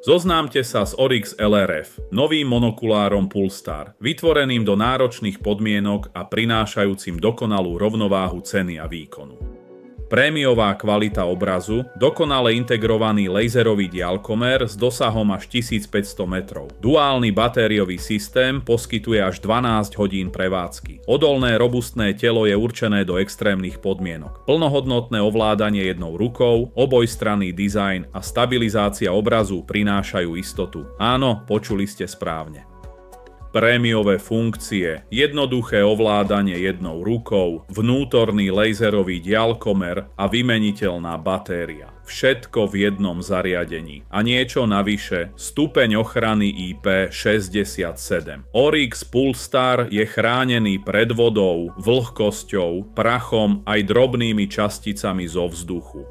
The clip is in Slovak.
Zoznámte sa s Oryx LRF, novým monokulárom Pulstar, vytvoreným do náročných podmienok a prinášajúcim dokonalú rovnováhu ceny a výkonu. Prémiová kvalita obrazu, dokonale integrovaný laserový diaľkomer s dosahom až 1500 metrov. Duálny batériový systém poskytuje až 12 hodín prevádzky. Odolné robustné telo je určené do extrémnych podmienok. Plnohodnotné ovládanie jednou rukou, obojstranný dizajn a stabilizácia obrazu prinášajú istotu. Áno, počuli ste správne. Prémiové funkcie, jednoduché ovládanie jednou rukou, vnútorný laserový diaľkomer a vymeniteľná batéria. Všetko v jednom zariadení. A niečo navyše, stupeň ochrany IP67. Oryx Pulstar je chránený pred vodou, vlhkosťou, prachom aj drobnými časticami zo vzduchu.